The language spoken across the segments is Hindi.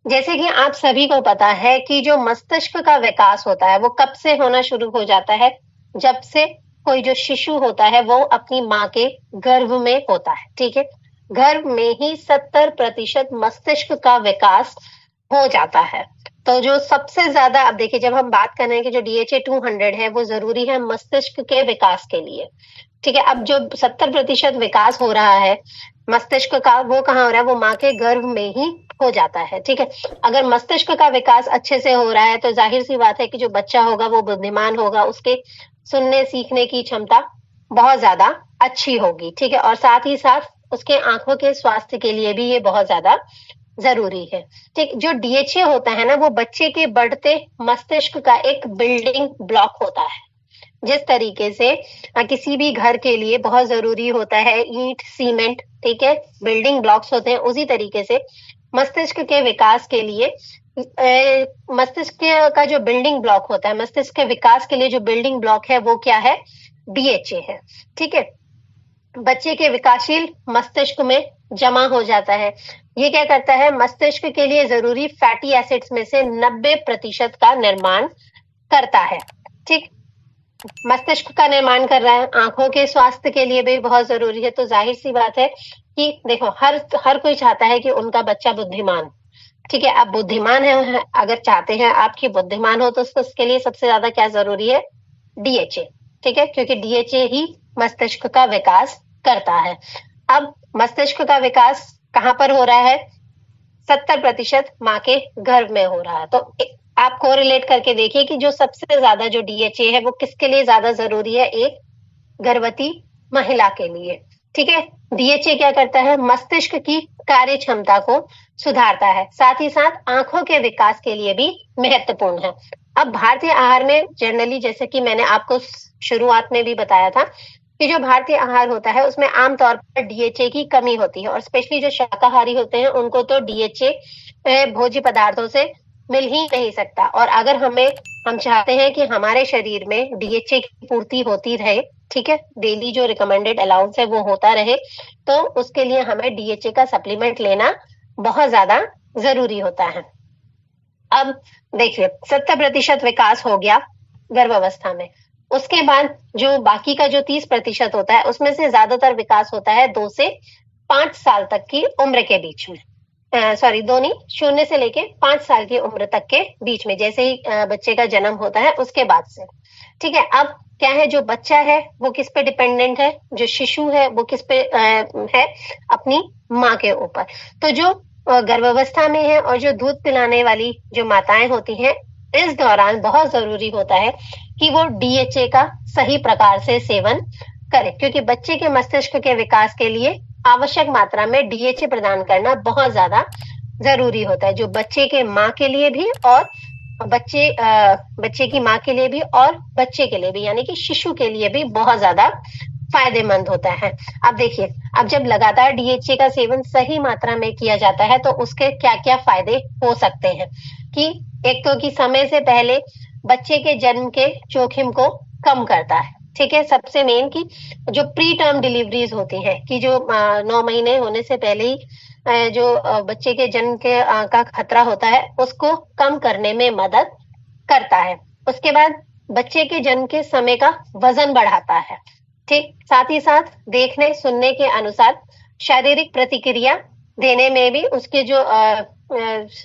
जैसे कि आप सभी को पता है कि जो मस्तिष्क का विकास होता है वो कब से होना शुरू हो जाता है? जब से कोई जो शिशु होता है वो अपनी माँ के गर्भ में होता है, ठीक है? गर्भ में ही 70% मस्तिष्क का विकास हो जाता है। तो जो सबसे ज्यादा, अब देखिए, जब हम बात कर रहे हैं कि जो डीएचए 200 है वो जरूरी है मस्तिष्क के विकास के लिए, ठीक है? अब जो 70% विकास हो रहा है मस्तिष्क का, वो कहाँ हो रहा है? वो माँ के गर्भ में ही हो जाता है, ठीक है? अगर मस्तिष्क का विकास अच्छे से हो रहा है तो जाहिर सी बात है कि जो बच्चा होगा वो बुद्धिमान होगा, उसके सुनने सीखने की क्षमता बहुत ज्यादा अच्छी होगी, ठीक है? और साथ ही साथ उसके आंखों के स्वास्थ्य के लिए भी ये बहुत ज्यादा जरूरी है, ठीक? जो डीएचए होता है ना, वो बच्चे के बढ़ते मस्तिष्क का एक बिल्डिंग ब्लॉक होता है। जिस तरीके से किसी भी घर के लिए बहुत जरूरी होता है ईंट सीमेंट, ठीक है, बिल्डिंग ब्लॉक्स होते हैं, उसी तरीके से मस्तिष्क के विकास के लिए मस्तिष्क का जो बिल्डिंग ब्लॉक होता है, मस्तिष्क के विकास के लिए जो बिल्डिंग ब्लॉक है वो क्या है? डीएचए है, ठीक है? बच्चे के विकासशील मस्तिष्क में जमा हो जाता है। ये क्या करता है? मस्तिष्क के लिए जरूरी फैटी एसिड्स में से 90% का निर्माण करता है, ठीक? मस्तिष्क का निर्माण कर रहा है, आंखों के स्वास्थ्य के लिए भी बहुत जरूरी है। तो जाहिर सी बात है कि देखो, हर हर कोई चाहता है कि उनका बच्चा बुद्धिमान, ठीक है? अब बुद्धिमान है, अगर चाहते हैं आपकी बुद्धिमान हो तो उसके लिए सबसे ज्यादा क्या जरूरी है? डीएचए, ठीक है? क्योंकि डीएचए ही मस्तिष्क का विकास करता है। अब मस्तिष्क का विकास कहाँ पर हो रहा है? 70% माँ के गर्भ में हो रहा है। तो आप कोरिलेट करके देखिए कि जो सबसे ज्यादा जो डीएचए है वो किसके लिए ज्यादा जरूरी है? एक गर्भवती महिला के लिए, ठीक है? डीएचए क्या करता है? मस्तिष्क की कार्य क्षमता को सुधारता है, साथ ही साथ आंखों के विकास के लिए भी महत्वपूर्ण है। अब भारतीय आहार में जनरली, जैसे कि मैंने आपको शुरुआत में भी बताया था कि जो भारतीय आहार होता है उसमें आमतौर पर डीएचए की कमी होती है, और स्पेशली जो शाकाहारी होते हैं उनको तो डीएचए भोज्य पदार्थों से मिल ही नहीं सकता। और अगर हम चाहते हैं कि हमारे शरीर में डीएचए की पूर्ति होती रहे, ठीक है, डेली जो रिकमेंडेड अलाउंस है वो होता रहे, तो उसके लिए हमें डीएचए का सप्लीमेंट लेना बहुत ज्यादा जरूरी होता है। अब देखिए, 70% विकास हो गया गर्भावस्था में। उसके बाद जो बाकी का जो 30% होता है उसमें से ज्यादातर विकास होता है 2 से 5 साल तक की उम्र के बीच में। सॉरी, दो नहीं, 0 से लेके 5 साल की उम्र तक के बीच में, जैसे ही बच्चे का जन्म होता है उसके बाद से, ठीक है? अब क्या है, जो बच्चा है वो किस पे डिपेंडेंट है? जो शिशु है वो किस पे है? अपनी माँ के ऊपर। तो जो गर्भावस्था में है और जो दूध पिलाने वाली जो माताएं होती हैं, इस दौरान बहुत जरूरी होता है कि वो डीएचए का सही प्रकार से सेवन करें, क्योंकि बच्चे के मस्तिष्क के विकास के लिए आवश्यक मात्रा में डीएचए प्रदान करना बहुत ज्यादा जरूरी होता है, जो बच्चे के माँ के लिए भी और बच्चे की माँ के लिए भी और बच्चे के लिए भी, यानी कि शिशु के लिए भी बहुत ज्यादा फायदेमंद होता है। अब देखिए, अब जब लगातार डीएचए का सेवन सही मात्रा में किया जाता है तो उसके क्या क्या फायदे हो सकते हैं? कि एक तो कि समय से पहले बच्चे के जन्म के जोखिम को कम करता है, ठीक है? सबसे मेन कि जो प्री टर्म डिलीवरीज होती है, कि जो 9 महीने होने से पहले ही जो बच्चे के जन्म के का खतरा होता है उसको कम करने में मदद करता है। उसके बाद बच्चे के जन्म के समय का वजन बढ़ाता है, ठीक? साथ ही साथ देखने सुनने के अनुसार शारीरिक प्रतिक्रिया देने में भी, उसके जो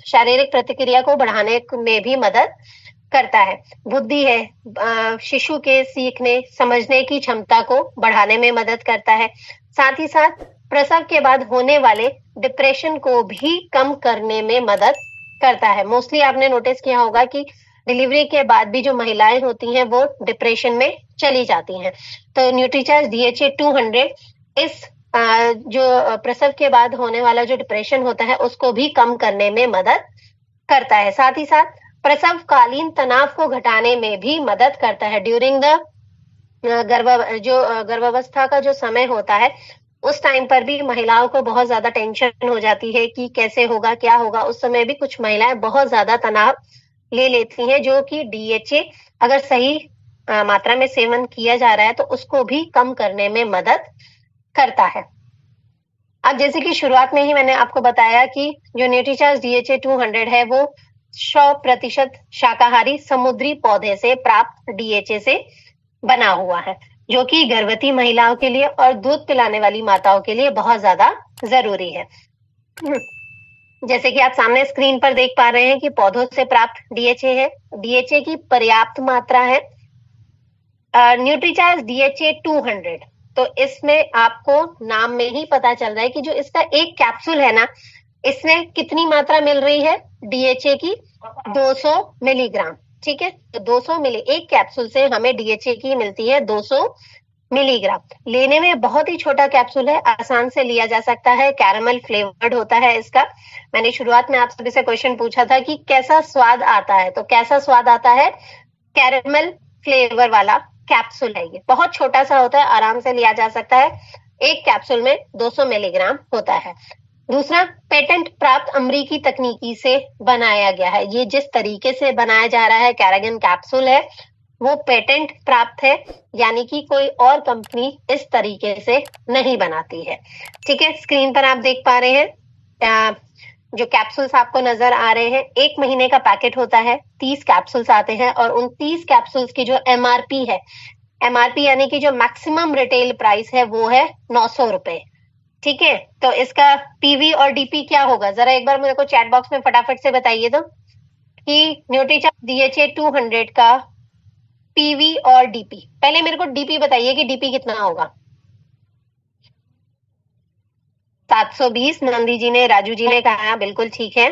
शारीरिक प्रतिक्रिया को बढ़ाने में भी मदद करता है। बुद्धि है, शिशु के सीखने समझने की क्षमता को बढ़ाने में मदद करता है। साथ ही साथ प्रसव के बाद होने वाले डिप्रेशन को भी कम करने में मदद करता है। मोस्टली आपने नोटिस किया होगा कि डिलीवरी के बाद भी जो महिलाएं होती हैं वो डिप्रेशन में चली जाती हैं। तो न्यूट्रीचार्ज डीएचए 200 इस जो प्रसव के बाद होने वाला जो डिप्रेशन होता है उसको भी कम करने में मदद करता है। साथ ही साथ प्रसवकालीन तनाव को घटाने में भी मदद करता है। ड्यूरिंग द गर्भावस्था का जो समय होता है उस टाइम पर भी महिलाओं को बहुत ज्यादा टेंशन हो जाती है कि कैसे होगा, क्या होगा। उस समय भी कुछ महिलाएं बहुत ज्यादा तनाव ले लेती हैं, जो कि डीएचए अगर सही मात्रा में सेवन किया जा रहा है तो उसको भी कम करने में मदद करता है। अब जैसे कि शुरुआत में ही मैंने आपको बताया कि जो न्यूट्रीचार्ज डीएचए 200 है वो 100% शाकाहारी समुद्री पौधे से प्राप्त डीएचए से बना हुआ है, जो कि गर्भवती महिलाओं के लिए और दूध पिलाने वाली माताओं के लिए बहुत ज्यादा जरूरी है। जैसे कि आप सामने स्क्रीन पर देख पा रहे हैं कि पौधों से प्राप्त डीएचए है, डीएचए की पर्याप्त मात्रा है न्यूट्रीचार्ज डीएचए 200। तो इसमें आपको नाम में ही पता चल रहा है कि जो इसका एक कैप्सूल है ना, इसमें कितनी मात्रा मिल रही है डीएचए की, 200 मिलीग्राम। ठीक है, तो 200 मिली एक कैप्सूल से हमें डीएचए की मिलती है 200 मिलीग्राम। लेने में बहुत ही छोटा कैप्सूल है, आसान से लिया जा सकता है, कैरामल फ्लेवर्ड होता है इसका। मैंने शुरुआत में आप सभी से क्वेश्चन पूछा था कि कैसा स्वाद आता है, तो कैसा स्वाद आता है, कैरामल फ्लेवर वाला कैप्सूल है। ये बहुत छोटा सा होता है, आराम से लिया जा सकता है, एक कैप्सूल में 200 मिलीग्राम होता है। दूसरा, पेटेंट प्राप्त अमरीकी तकनीकी से बनाया गया है। ये जिस तरीके से बनाया जा रहा है कैरागन कैप्सूल है वो पेटेंट प्राप्त है, यानी कि कोई और कंपनी इस तरीके से नहीं बनाती है। ठीक है, स्क्रीन पर आप देख पा रहे हैं जो कैप्सूल्स आपको नजर आ रहे हैं, 1 महीने का पैकेट होता है, 30 कैप्सूल्स आते हैं और उन 30 कैप्सूल्स की जो एमआरपी है, एमआरपी यानी कि जो मैक्सिमम रिटेल प्राइस है वो है 900 रुपए। ठीक है, तो इसका पीवी और डीपी क्या होगा, जरा एक बार मेरे को चैट बॉक्स में फटाफट से बताइए तो कि न्यूट्रीचार्ज डीएचए 200 का पीवी और डीपी। पहले मेरे को डीपी बताइए कि डीपी कितना होगा। 720 नंदी जी ने, राजू जी ने कहा बिल्कुल ठीक है,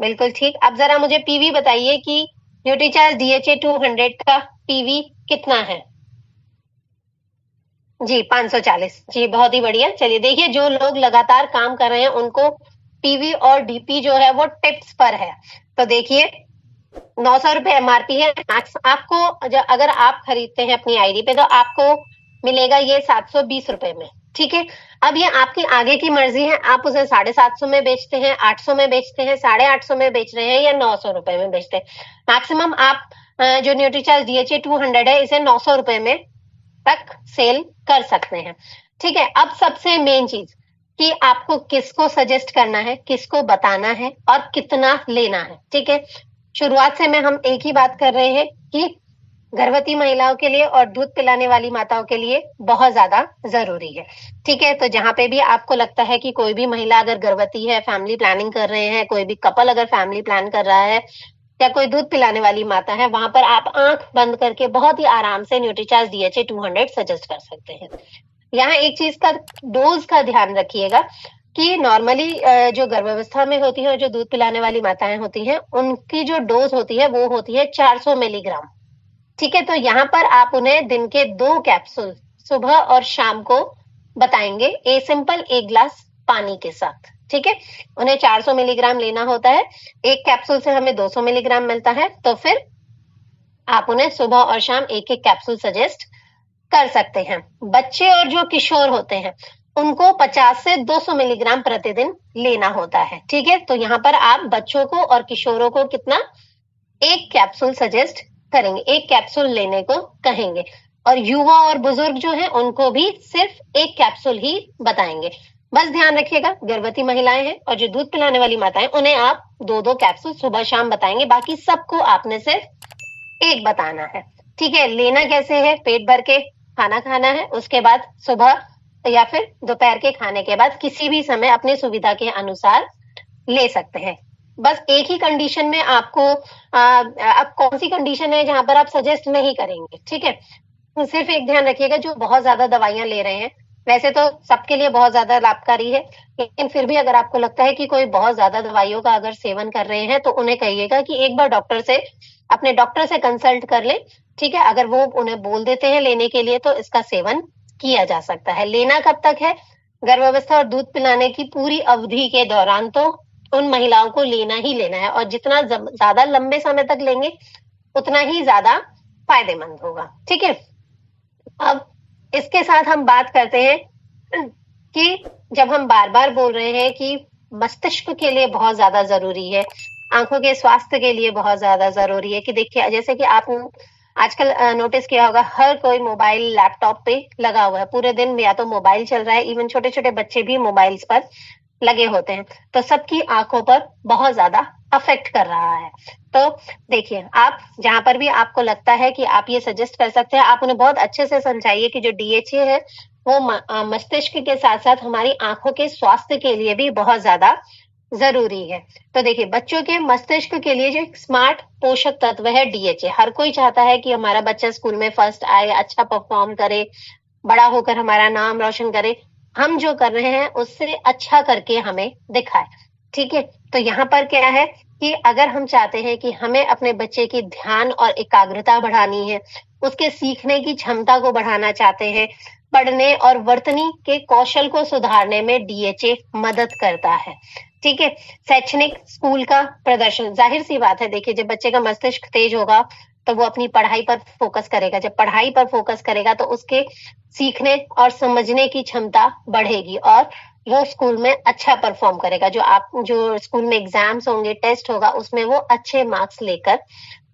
बिल्कुल ठीक। अब जरा मुझे पीवी बताइए कि न्यूट्रीचार्ज डीएचए 200 का पीवी कितना है। जी 540। जी बहुत ही बढ़िया। चलिए देखिए, जो लोग लगातार काम कर रहे हैं उनको पीवी और डीपी जो है वो टिप्स पर है। तो देखिए 900 रुपए एमआरपी है, मैक्स आपको अगर आप खरीदते हैं अपनी आईडी पे तो आपको मिलेगा ये 720 रुपए में। ठीक है, अब ये आपकी आगे की मर्जी है, आप उसे 750 में बेचते हैं, 800 में बेचते हैं, 850 में बेच रहे हैं या 900 रुपए में बेचते हैं। मैक्सिमम आप जो न्यूट्रीचार्ज डीएचए 200 है इसे 900 रुपए में तक सेल कर सकते हैं। ठीक है, अब सबसे मेन चीज कि आपको किसको सजेस्ट करना है, किसको बताना है और कितना लेना है। ठीक है, शुरुआत से मैं हम एक ही बात कर रहे हैं कि गर्भवती महिलाओं के लिए और दूध पिलाने वाली माताओं के लिए बहुत ज्यादा जरूरी है। ठीक है, तो जहां पे भी आपको लगता है कि कोई भी महिला अगर गर्भवती है, फैमिली प्लानिंग कर रहे हैं, कोई भी कपल अगर फैमिली प्लान कर रहा है या कोई दूध पिलाने वाली माता है, वहां पर आप आंख बंद करके बहुत ही आराम से न्यूट्रीचार्ज डीएचए 200 सजेस्ट कर सकते हैं। यहाँ एक चीज का डोज का ध्यान रखिएगा कि नॉर्मली जो गर्भावस्था में होती है और जो दूध पिलाने वाली माताएं होती हैं उनकी जो डोज होती है वो होती है 400 मिलीग्राम। ठीक है, तो यहाँ पर आप उन्हें दिन के 2 कैप्सूल सुबह और शाम को बताएंगे, ए सिंपल 1 गिलास पानी के साथ। ठीक है, उन्हें 400 मिलीग्राम लेना होता है, एक कैप्सूल से हमें 200 मिलीग्राम मिलता है, तो फिर आप उन्हें सुबह और शाम एक एक कैप्सूल सजेस्ट कर सकते हैं। बच्चे और जो किशोर होते हैं उनको 50 से 200 मिलीग्राम प्रतिदिन लेना होता है। ठीक है, तो यहाँ पर आप बच्चों को और किशोरों को कितना, एक कैप्सूल सजेस्ट करेंगे, एक कैप्सूल लेने को कहेंगे, और युवा और बुजुर्ग जो है उनको भी सिर्फ एक कैप्सूल ही बताएंगे। बस ध्यान रखिएगा, गर्भवती महिलाएं हैं और जो दूध पिलाने वाली माताएं उन्हें आप 2-2 कैप्सूल सुबह शाम बताएंगे, बाकी सबको आपने सिर्फ एक बताना है। ठीक है, लेना कैसे है, पेट भर के खाना खाना है, उसके बाद सुबह या फिर दोपहर के खाने के बाद किसी भी समय अपनी सुविधा के अनुसार ले सकते हैं। बस एक ही कंडीशन में आपको अब कौन सी कंडीशन है जहां पर आप सजेस्ट नहीं करेंगे। ठीक है, तो सिर्फ एक ध्यान रखिएगा, जो बहुत ज्यादा दवाइयां ले रहे हैं, वैसे तो सबके लिए बहुत ज्यादा लाभकारी है, लेकिन फिर भी अगर आपको लगता है कि कोई बहुत ज्यादा दवाइयों का अगर सेवन कर रहे हैं तो उन्हें कहिएगा कि एक बार अपने डॉक्टर से कंसल्ट कर ले। ठीक है, अगर वो उन्हें बोल देते हैं लेने के लिए तो इसका सेवन किया जा सकता है। लेना कब तक है, गर्भावस्था और दूध पिलाने की पूरी अवधि के दौरान तो उन महिलाओं को लेना ही लेना है, और जितना ज्यादा लंबे समय तक लेंगे उतना ही ज्यादा फायदेमंद होगा। ठीक है, अब इसके साथ हम बात करते हैं कि जब हम बार बार बोल रहे हैं कि मस्तिष्क के लिए बहुत ज्यादा जरूरी है, आंखों के स्वास्थ्य के लिए बहुत ज्यादा जरूरी है, कि देखिए जैसे कि आजकल नोटिस किया होगा, हर कोई मोबाइल लैपटॉप पे लगा हुआ है, पूरे दिन या तो मोबाइल चल रहा है, इवन छोटे छोटे बच्चे भी मोबाइल्स पर लगे होते हैं, तो सबकी आंखों पर बहुत ज्यादा अफेक्ट कर रहा है। तो देखिए, आप जहां पर भी आपको लगता है कि आप ये सजेस्ट कर सकते हैं, आप उन्हें बहुत अच्छे से समझाइए कि जो डीएचए है वो मस्तिष्क के साथ साथ हमारी आंखों के स्वास्थ्य के लिए भी बहुत ज्यादा जरूरी है। तो देखिए, बच्चों के मस्तिष्क के लिए जो एक स्मार्ट पोषक तत्व है डीएचए, हर कोई चाहता है कि हमारा बच्चा स्कूल में फर्स्ट आए, अच्छा परफॉर्म करे, बड़ा होकर हमारा नाम रोशन करे, हम जो कर रहे हैं उससे अच्छा करके हमें दिखाए। ठीक है, तो यहाँ पर क्या है कि अगर हम चाहते हैं कि हमें अपने बच्चे की ध्यान और एकाग्रता बढ़ानी है, उसके सीखने की क्षमता को बढ़ाना चाहते हैं, पढ़ने और वर्तनी के कौशल को सुधारने में डीएचए मदद करता है। ठीक है, शैक्षणिक स्कूल का प्रदर्शन, जाहिर सी बात है, देखिए जब बच्चे का मस्तिष्क तेज होगा तो वो अपनी पढ़ाई पर फोकस करेगा, जब पढ़ाई पर फोकस करेगा तो उसके सीखने और समझने की क्षमता बढ़ेगी और वो स्कूल में अच्छा परफॉर्म करेगा। जो स्कूल में एग्जाम्स होंगे, टेस्ट होगा, उसमें वो अच्छे मार्क्स लेकर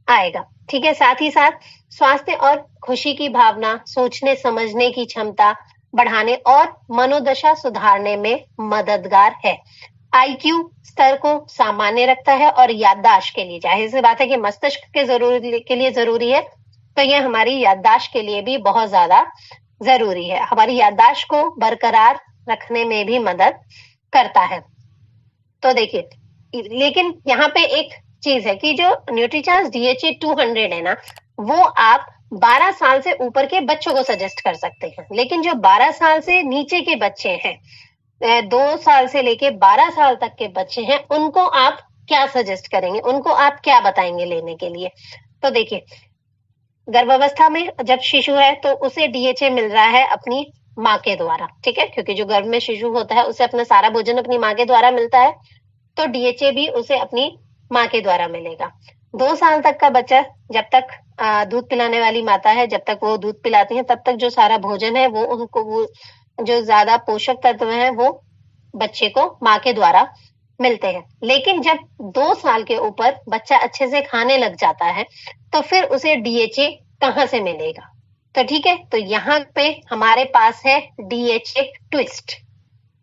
आएगा। ठीक है, साथ ही साथ स्वास्थ्य और खुशी की भावना, सोचने समझने की क्षमता बढ़ाने और मनोदशा सुधारने में मददगार है। आईक्यू स्तर को सामान्य रखता है और याददाश्त के लिए, जाहिर सी बात है कि मस्तिष्क के लिए जरूरी है, तो यह हमारी याददाश्त के लिए भी बहुत ज्यादा जरूरी है, हमारी याददाश्त को बरकरार रखने में भी मदद करता है। तो देखिए, लेकिन यहाँ पे एक चीज है कि जो न्यूट्रीचार्ज डीएचए 200 है ना, वो आप 12 साल से ऊपर के बच्चों को सजेस्ट कर सकते हैं, लेकिन जो 12 साल से नीचे के बच्चे हैं, 2 साल से लेके 12 साल तक के बच्चे हैं, उनको आप क्या सजेस्ट करेंगे, उनको आप क्या बताएंगे लेने के लिए? तो देखिए, गर्भावस्था में जब शिशु है तो उसे डीएचए मिल रहा है अपनी माँ के द्वारा। ठीक है, क्योंकि जो गर्भ में शिशु होता है उसे अपना सारा भोजन अपनी माँ के द्वारा मिलता है, तो डीएचए भी उसे अपनी माँ के द्वारा मिलेगा। 2 साल तक का बच्चा, जब तक दूध पिलाने वाली माता है, जब तक वो दूध पिलाती है, तब तक जो सारा भोजन है वो जो ज्यादा पोषक तत्व है वो बच्चे को माँ के द्वारा मिलते हैं। लेकिन जब 2 साल के ऊपर बच्चा अच्छे से खाने लग जाता है तो फिर उसे डीएचए कहाँ से मिलेगा? तो ठीक है, तो यहाँ पे हमारे पास है डीएचए ट्विस्ट।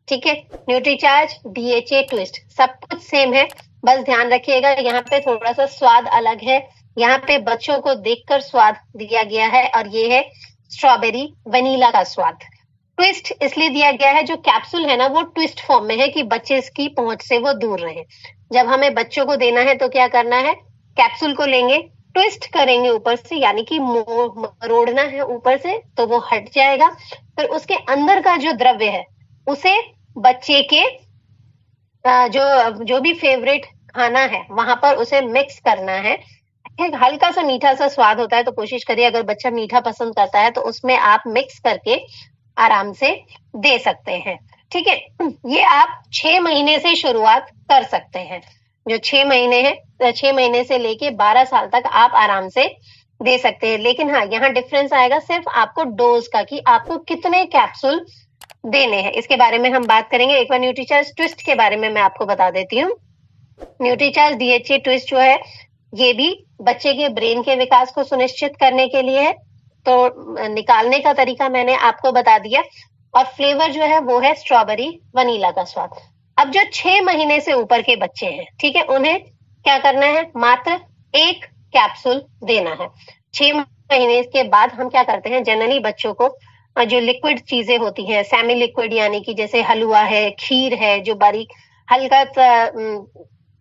ठीक है, न्यूट्रीचार्ज डीएचए ट्विस्ट, सब कुछ सेम है, बस ध्यान रखिएगा यहाँ पे थोड़ा सा स्वाद अलग है। यहाँ पे बच्चों को देखकर स्वाद दिया गया है और ये है स्ट्रॉबेरी वनीला का स्वाद। ट्विस्ट इसलिए दिया गया है, जो कैप्सूल है ना वो ट्विस्ट फॉर्म में है कि बच्चे इसकी पहुंच से वो दूर रहे। जब हमें बच्चों को देना है तो क्या करना है, कैप्सूल को लेंगे, ट्विस्ट करेंगे ऊपर से, यानी कि मरोड़ना है ऊपर से, तो वो हट जाएगा। फिर उसके अंदर का जो द्रव्य है उसे बच्चे के जो भी फेवरेट खाना है वहां पर उसे मिक्स करना है। एक हल्का सा मीठा सा स्वाद होता है, तो कोशिश करिए, अगर बच्चा मीठा पसंद करता है तो उसमें आप मिक्स करके आराम से दे सकते हैं। ठीक है, ये आप 6 महीने से शुरुआत कर सकते हैं। जो 6 महीने है, 6 महीने से लेके 12 साल तक आप आराम से दे सकते हैं। लेकिन हाँ, यहाँ डिफरेंस आएगा सिर्फ आपको डोज का, कि आपको कितने कैप्सूल देने हैं, इसके बारे में हम बात करेंगे। एक बार न्यूट्रीचार्ज ट्विस्ट के बारे में मैं आपको बता देती हूँ। न्यूट्रीचार्ज डीएचए ट्विस्ट जो है, ये भी बच्चे के ब्रेन के विकास को सुनिश्चित करने के लिए है। तो निकालने का तरीका मैंने आपको बता दिया, और फ्लेवर जो है वो है स्ट्रॉबेरी वनीला का स्वाद। अब जो 6 महीने से ऊपर के बच्चे हैं, ठीक है, उन्हें क्या करना है, मात्र 1 कैप्सूल देना है। 6 महीने के बाद हम क्या करते हैं, जनरली बच्चों को जो लिक्विड चीजें होती हैं, सेमी लिक्विड, यानी कि जैसे हलवा है, खीर है, जो बारीक हल्का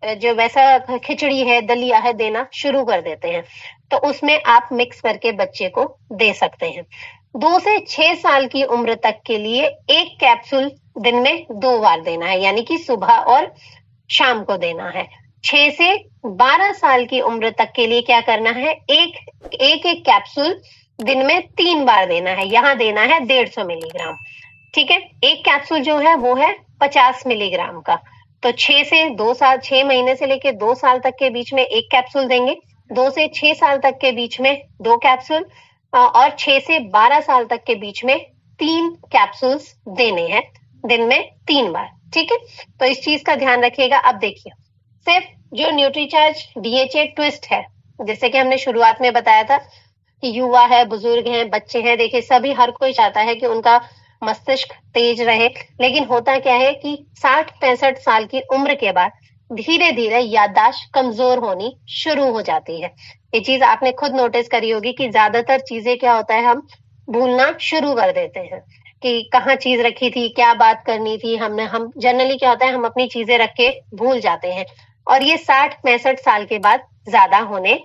जो वैसा खिचड़ी है, दलिया है, देना शुरू कर देते हैं। तो उसमें आप मिक्स करके बच्चे को दे सकते हैं। 2 से 6 साल की उम्र तक के लिए 1 कैप्सूल दिन में 2 बार देना है, यानी कि सुबह और शाम को देना है। 6 से 12 साल की उम्र तक के लिए क्या करना है, एक कैप्सूल दिन में 3 बार देना है। यहाँ देना है 150 मिलीग्राम। ठीक है, एक कैप्सूल जो है वो है 50 मिलीग्राम का। तो 6 महीने से लेके 2 साल तक के बीच में 1 कैप्सूल देंगे, 2 से 6 साल तक के बीच में 2 कैप्सूल, और 6 से 12 साल तक के बीच में 3 कैप्सूल्स देने हैं दिन में 3 बार। ठीक है, तो इस चीज का ध्यान रखिएगा। अब देखिए, सिर्फ जो न्यूट्रीचार्ज डीएचए ट्विस्ट है, जैसे कि हमने शुरुआत में बताया था, युवा है, बुजुर्ग हैं, बच्चे हैं, देखिए सभी हर कोई चाहता है कि उनका मस्तिष्क तेज रहे। लेकिन होता क्या है कि 60-65 साल की उम्र के बाद धीरे-धीरे याददाश्त कमजोर होनी शुरू हो जाती है। ये चीज आपने खुद नोटिस करी होगी कि ज्यादातर चीजें क्या होता है, हम भूलना शुरू कर देते हैं कि कहाँ चीज रखी थी, क्या बात करनी थी, हम जनरली क्या होता है, हम अपनी चीजें रख के भूल जाते हैं। और ये 60-65 साल के बाद ज्यादा होने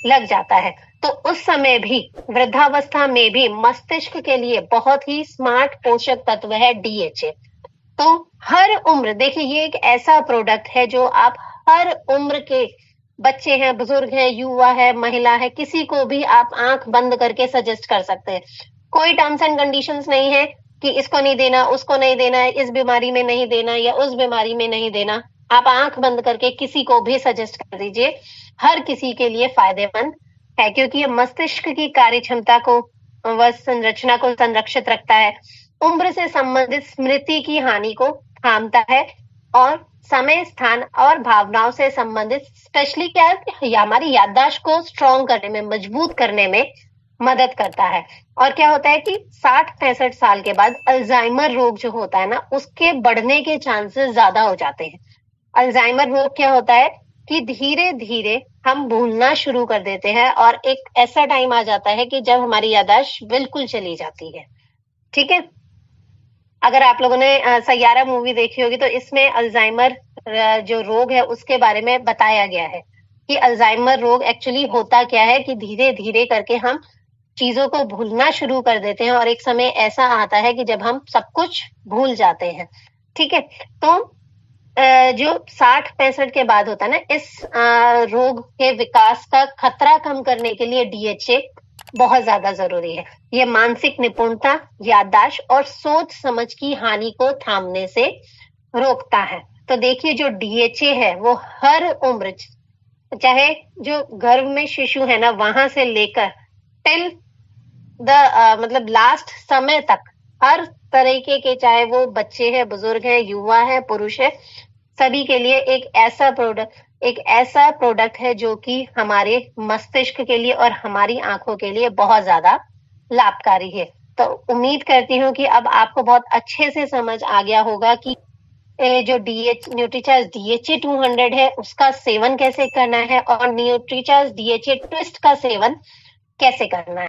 लग जाता है। तो उस समय भी, वृद्धावस्था में भी मस्तिष्क के लिए बहुत ही स्मार्ट पोषक तत्व है डीएचए। तो हर उम्र, देखिए ये एक ऐसा प्रोडक्ट है जो आप हर उम्र के, बच्चे हैं, बुजुर्ग हैं, युवा है, महिला है, किसी को भी आप आंख बंद करके सजेस्ट कर सकते हैं। कोई टर्म्स एंड कंडीशंस नहीं है कि इसको नहीं देना, उसको नहीं देना, इस बीमारी में नहीं देना या उस बीमारी में नहीं देना। आप आंख बंद करके किसी को भी सजेस्ट कर दीजिए, हर किसी के लिए फायदेमंद है, क्योंकि ये मस्तिष्क की कार्य क्षमता को व संरचना को संरक्षित रखता है, उम्र से संबंधित स्मृति की हानि को थामता है, और समय, स्थान और भावनाओं से संबंधित स्पेशली क्या है, हमारी याददाश्त को स्ट्रॉन्ग करने में, मजबूत करने में मदद करता है। और क्या होता है कि 60-65 साल के बाद अल्जाइमर रोग जो होता है ना, उसके बढ़ने के चांसेस ज्यादा हो जाते हैं। अल्जाइमर रोग क्या होता है कि धीरे धीरे हम भूलना शुरू कर देते हैं, और एक ऐसा टाइम आ जाता है कि जब हमारी याददाश्त बिल्कुल चली जाती है। ठीक है, अगर आप लोगों ने सैयारा मूवी देखी होगी तो इसमें अल्जाइमर जो रोग है उसके बारे में बताया गया है कि अल्जाइमर रोग एक्चुअली होता क्या है कि धीरे धीरे करके हम चीजों को भूलना शुरू कर देते हैं, और एक समय ऐसा आता है कि जब हम सब कुछ भूल जाते हैं। ठीक है, तो जो 60-65 के बाद होता है ना, इस रोग के विकास का खतरा कम करने के लिए डीएचए बहुत ज्यादा जरूरी है। ये मानसिक निपुणता, याददाश्त और सोच समझ की हानि को थामने से रोकता है। तो देखिए जो डीएचए है वो हर उम्र, चाहे जो गर्भ में शिशु है ना वहां से लेकर टिल मतलब लास्ट समय तक, हर तरीके के, चाहे वो बच्चे हैं, बुजुर्ग हैं, युवा है, पुरुष है, सभी के लिए एक ऐसा प्रोडक्ट है जो कि हमारे मस्तिष्क के लिए और हमारी आंखों के लिए बहुत ज्यादा लाभकारी है। तो उम्मीद करती हूँ कि अब आपको बहुत अच्छे से समझ आ गया होगा कि जो न्यूट्रीचार्ज डीएचए 200 है उसका सेवन कैसे करना है, और न्यूट्रीचार्ज डीएचए ट्विस्ट का सेवन कैसे करना है।